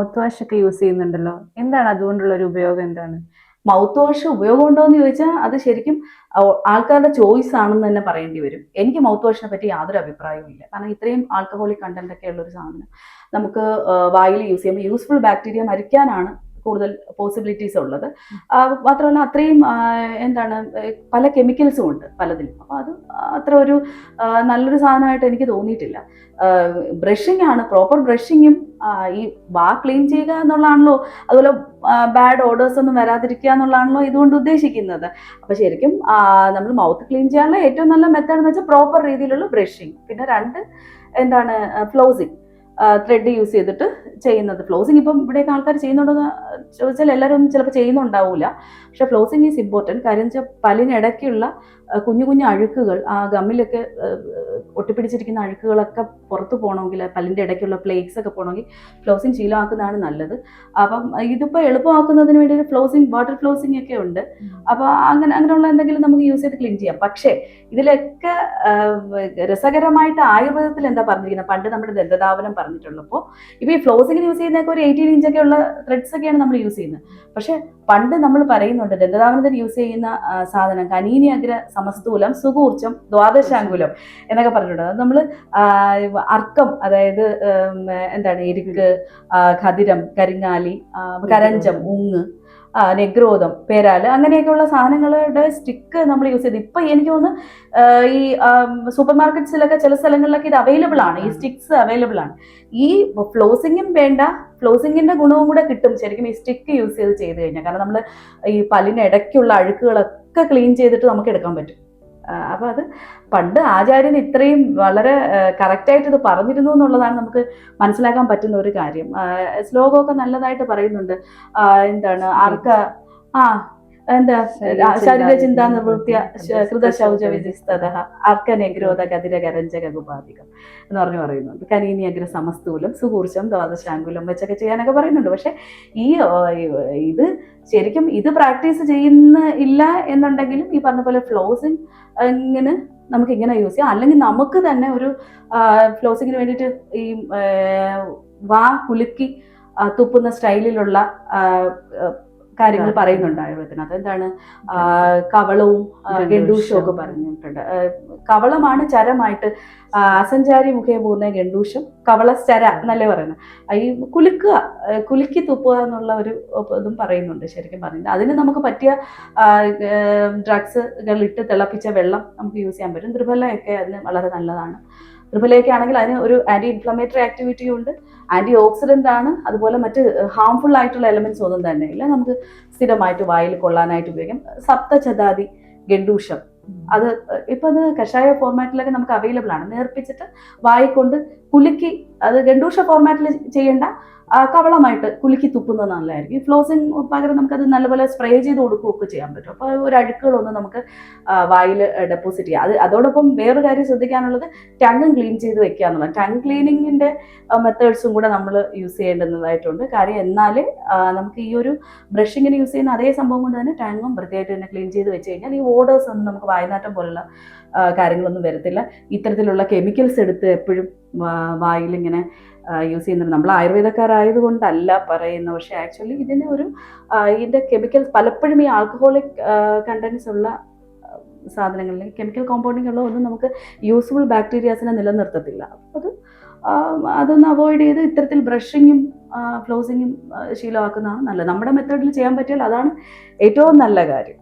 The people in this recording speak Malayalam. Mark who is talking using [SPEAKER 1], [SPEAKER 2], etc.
[SPEAKER 1] മൗത്ത് വാഷ് ഒക്കെ യൂസ് ചെയ്യുന്നുണ്ടല്ലോ. എന്താണ് അതുകൊണ്ടുള്ള ഒരു ഉപയോഗം എന്താണ്?
[SPEAKER 2] മൗത്ത് വാഷ് ഉപയോഗം ഉണ്ടോ എന്ന് ചോദിച്ചാൽ അത് ശരിക്കും ആൾക്കാരുടെ ചോയ്സ് ആണെന്ന് തന്നെ പറയേണ്ടി വരും. എനിക്ക് മൗത്ത് വാഷിനെ പറ്റി യാതൊരു അഭിപ്രായവും ഇല്ല. കാരണം ഇത്രയും ആൽക്കഹോളിക് കണ്ടന്റ് ഒക്കെ ഉള്ള ഒരു സാധനം നമുക്ക് വായിൽ യൂസ് ചെയ്യുമ്പോൾ യൂസ്ഫുൾ ബാക്ടീരിയ മരിക്കാനാണ് കൂടുതൽ പോസിബിലിറ്റീസ് ഉള്ളത്. മാത്രമല്ല അത്രയും എന്താണ് പല കെമിക്കൽസും ഉണ്ട് പലതിലും. അപ്പോൾ അത് അത്ര ഒരു നല്ലൊരു സാധനമായിട്ട് എനിക്ക് തോന്നിയിട്ടില്ല. ബ്രഷിംഗ് ആണ്, പ്രോപ്പർ ബ്രഷിങ്ങും ഈ വാ ക്ലീൻ ചെയ്യുക എന്നുള്ളതാണല്ലോ, അതുപോലെ ബാഡ് ഓർഡേഴ്സ് ഒന്നും വരാതിരിക്കുക എന്നുള്ളതാണല്ലോ ഇതുകൊണ്ട് ഉദ്ദേശിക്കുന്നത്. അപ്പൊ ശരിക്കും നമ്മൾ മൗത്ത് ക്ലീൻ ചെയ്യാനുള്ള ഏറ്റവും നല്ല മെത്തേഡ് എന്ന് വെച്ചാൽ പ്രോപ്പർ രീതിയിലുള്ള ബ്രഷിങ്. പിന്നെ രണ്ട് എന്താണ് ഫ്ലോസിങ്, ത്രെഡ് യൂസ് ചെയ്തിട്ട് ചെയ്യുന്നത്. ഫ്ലോസിങ് ഇപ്പം ഇവിടെയൊക്കെ ആൾക്കാർ ചെയ്യുന്നുണ്ടെന്ന് ചോദിച്ചാൽ എല്ലാവരും ഒന്നും ചിലപ്പോൾ ചെയ്യുന്നുണ്ടാവില്ല. പക്ഷെ ഫ്ലോസിങ് ഈസ് ഇമ്പോർട്ടൻറ്റ്. കാര്യം വെച്ചാൽ പല്ലിനിടയ്ക്കുള്ള കുഞ്ഞു കുഞ്ഞു അഴുക്കുകൾ, ആ ഗമ്മിലൊക്കെ ഒട്ടിപ്പിടിച്ചിരിക്കുന്ന അഴുക്കുകളൊക്കെ പുറത്ത് പോകണമെങ്കിൽ, പല്ലിൻ്റെ ഇടയ്ക്കുള്ള പ്ലേക്സ് ഒക്കെ പോകണമെങ്കിൽ ഫ്ലോസിങ് ശീലമാക്കുന്നതാണ് നല്ലത്. അപ്പം ഇതിപ്പോൾ എളുപ്പമാക്കുന്നതിന് വേണ്ടി ഒരു ഫ്ലോസിങ്, വാട്ടർ ഫ്ലോസിങ് ഒക്കെ ഉണ്ട്. അപ്പോൾ അങ്ങനെയുള്ള എന്തെങ്കിലും നമുക്ക് യൂസ് ചെയ്ത് ക്ലീൻ ചെയ്യാം. പക്ഷേ ഇതിലൊക്കെ രസകരമായിട്ട് ആയുർവേദത്തിൽ എന്താ പറഞ്ഞിരിക്കുന്നത്, പണ്ട് നമ്മുടെ ദന്തധാവനം പറഞ്ഞിട്ടുള്ളപ്പോൾ ഇപ്പോൾ ഈ ഫ്ലോസിങ്ങിന് യൂസ് ചെയ്യുന്നതൊക്കെ ഒരു 18 ഇഞ്ചൊക്കെ ഉള്ള ത്രെഡ്സ് ഒക്കെയാണ് നമ്മൾ യൂസ് ചെയ്യുന്നത്. പക്ഷെ പണ്ട് നമ്മൾ പറയുന്നുണ്ട് ദന്തധാവനത്തിന് യൂസ് ചെയ്യുന്ന സാധനം കനീനി അഗ്ര സമസ്തൂലം സുകൂർച്ചം ദ്വാദശാങ്കുലം എന്നൊക്കെ പറഞ്ഞിട്ടുണ്ട്. അത് നമ്മൾ അർക്കം, അതായത് എന്താണ് എരിക്ക്, ഖദിരം, കരിങ്ങാലി, കരഞ്ചം, ഉങ്ങ്, നെഗ്രോധം, പേരാല്, അങ്ങനെയൊക്കെയുള്ള സാധനങ്ങളുടെ സ്റ്റിക്ക് നമ്മൾ യൂസ് ചെയ്ത് ഇപ്പൊ എനിക്ക് തോന്നുന്നു ഈ സൂപ്പർ മാർക്കറ്റ്സിലൊക്കെ ചില സ്ഥലങ്ങളിലൊക്കെ ഇത് അവൈലബിൾ ആണ്, ഈ സ്റ്റിക്സ് അവൈലബിൾ ആണ്. ഈ ഫ്ലോസിങ്ങും വേണ്ട, ഫ്ലോസിങ്ങിന്റെ ഗുണവും കൂടെ കിട്ടും ശരിക്കും ഈ സ്റ്റിക്ക് യൂസ് ചെയ്ത് കഴിഞ്ഞാൽ. കാരണം നമ്മൾ ഈ പല്ലിന് ഇടയ്ക്കുള്ള അഴുക്കുകളൊക്കെ ക്ലീൻ ചെയ്തിട്ട് നമുക്ക് എടുക്കാൻ പറ്റും. അപ്പൊ അത് പണ്ട് ആചാര്യൻ ഇത്രയും വളരെ കറക്റ്റായിട്ട് ഇത് പറഞ്ഞിരുന്നു എന്നുള്ളതാണ് നമുക്ക് മനസ്സിലാക്കാൻ പറ്റുന്ന ഒരു കാര്യം. ശ്ലോകമൊക്കെ നല്ലതായിട്ട് പറയുന്നുണ്ട്. എന്താണ് എന്താ ശരീര ചിന്താ നിവൃത്തിയ കൃതശൗച വിധിസ്തത അർക്കനഗ്രോധ ഗതിരകരഞ്ചകുപാധികം എന്ന് പറയുന്നുണ്ട്. കനീനി അഗ്ര സമസ്തൂലം സുകൂർച്ചം ദ്വാദശാങ്കുലം വെച്ചൊക്കെ ചെയ്യാനൊക്കെ പറയുന്നുണ്ട്. പക്ഷെ ഈ ഇത് ശരിക്കും ഇത് പ്രാക്ടീസ് ഇല്ല എന്നുണ്ടെങ്കിലും ഈ പറഞ്ഞ പോലെ ഫ്ലോസിങ് ഇങ്ങനെ നമുക്ക് ഇങ്ങനെ യൂസ് ചെയ്യാം. അല്ലെങ്കിൽ നമുക്ക് തന്നെ ഒരു ഫ്ലോസിങ്ങിന് വേണ്ടിയിട്ട് ഈ വാ കുലുക്കി തുപ്പുന്ന സ്റ്റൈലിലുള്ള കാര്യങ്ങൾ പറയുന്നുണ്ട് ആയുർവേദത്തിനകത്ത്. എന്താണ് കവളവും ഗണ്ടൂഷവും ഒക്കെ പറഞ്ഞിട്ടുണ്ട്. കവളമാണ് ചരമായിട്ട്, അസഞ്ചാരി മുഖേ പൂർണ്ണ ഗണ്ടൂഷം കവളസ്ഥര എന്നല്ലേ പറയുന്നത്. ഈ കുലുക്കി തുപ്പുക എന്നുള്ള ഒരു ഇതും പറയുന്നുണ്ട് ശരിക്കും പറഞ്ഞിട്ട്. അതിന് നമുക്ക് പറ്റിയ ഡ്രഗ്സുകൾ ഇട്ട് തിളപ്പിച്ച വെള്ളം നമുക്ക് യൂസ് ചെയ്യാൻ പറ്റും. ത്രിഫലയൊക്കെ അതിന് വളരെ നല്ലതാണ്. ത്രിഫലയൊക്കെ ആണെങ്കിൽ അതിന് ഒരു ആന്റി ഇൻഫ്ലമേറ്ററി ആക്ടിവിറ്റിയും ഉണ്ട്, ആന്റി ഓക്സിഡന്റ് ആണ്. അതുപോലെ മറ്റ് ഹാംഫുൾ ആയിട്ടുള്ള എലമെന്റ്സ് ഒന്നും തന്നെ ഇല്ല. നമുക്ക് സ്ഥിരമായിട്ട് വായിൽ കൊള്ളാനായിട്ട് ഉപയോഗിക്കാം. സപ്തചതാതി ഗണ്ടൂഷം, അത് ഇപ്പൊ അത് കഷായ ഫോർമാറ്റിലൊക്കെ നമുക്ക് അവൈലബിൾ ആണ്. നേർപ്പിച്ചിട്ട് വായിക്കൊണ്ട് കുലുക്കി, അത് ഗണ്ടൂഷ ഫോർമാറ്റിൽ ചെയ്യേണ്ട, കവളമായിട്ട് കുലുക്കി തുപ്പുന്നത് നല്ലതായിരിക്കും. ഈ ഫ്ലോസിങ് പകരം നമുക്കത് നല്ലപോലെ സ്പ്രേ ചെയ്ത് കൊടുക്കുകയൊക്കെ ചെയ്യാൻ പറ്റും. അപ്പോൾ ഒരു അഴുക്കുകളൊന്നും നമുക്ക് വായിൽ ഡെപ്പോസിറ്റ് ചെയ്യാം. അതോടൊപ്പം വേറൊരു കാര്യം ശ്രദ്ധിക്കാനുള്ളത് ടങ്ങും ക്ലീൻ ചെയ്ത് വെക്കുക എന്നുള്ളത്. ടങ് ക്ലീനിങ്ങിന്റെ മെത്തേഡ്സും കൂടെ നമ്മൾ യൂസ് ചെയ്യേണ്ടുന്നതായിട്ടുണ്ട്. കാര്യം എന്നാലേ നമുക്ക് ഈ ഒരു ബ്രഷിങ്ങിന് യൂസ് ചെയ്യുന്ന അതേ സംഭവം കൊണ്ട് തന്നെ ടങ്ങും വൃത്തിയായിട്ട് തന്നെ ക്ലീൻ ചെയ്ത് വെച്ച് കഴിഞ്ഞാൽ ഈ ഓർഡേഴ്സ് ഒന്നും നമുക്ക് വായനാറ്റം പോലുള്ള കാര്യങ്ങളൊന്നും വരത്തില്ല. ഇത്തരത്തിലുള്ള കെമിക്കൽസ് എടുത്ത് എപ്പോഴും വായിൽ ഇങ്ങനെ യൂസ് ചെയ്യുന്നുണ്ട്. നമ്മൾ ആയുർവേദക്കാരായതുകൊണ്ടല്ല പറയുന്നത്, പക്ഷെ ആക്ച്വലി ഇതിന്റെ കെമിക്കൽസ് പലപ്പോഴും ഈ ആൽക്കഹോളിക് കണ്ടന്റ്സ് ഉള്ള സാധനങ്ങളിൽ കെമിക്കൽ കോമ്പൗണ്ടിങ് ഉള്ള ഒന്നും നമുക്ക് യൂസ്ഫുൾ ബാക്ടീരിയാസിനെ നിലനിർത്തത്തില്ല. അപ്പോൾ അതൊന്ന് അവോയ്ഡ് ചെയ്ത് ഇത്തരത്തിൽ ബ്രഷിങ്ങും ഫ്ലോസിങ്ങും ശീലമാക്കുന്നതാണ് നല്ലത്. നമ്മുടെ മെത്തേഡിൽ ചെയ്യാൻ പറ്റിയാൽ അതാണ് ഏറ്റവും നല്ല കാര്യം.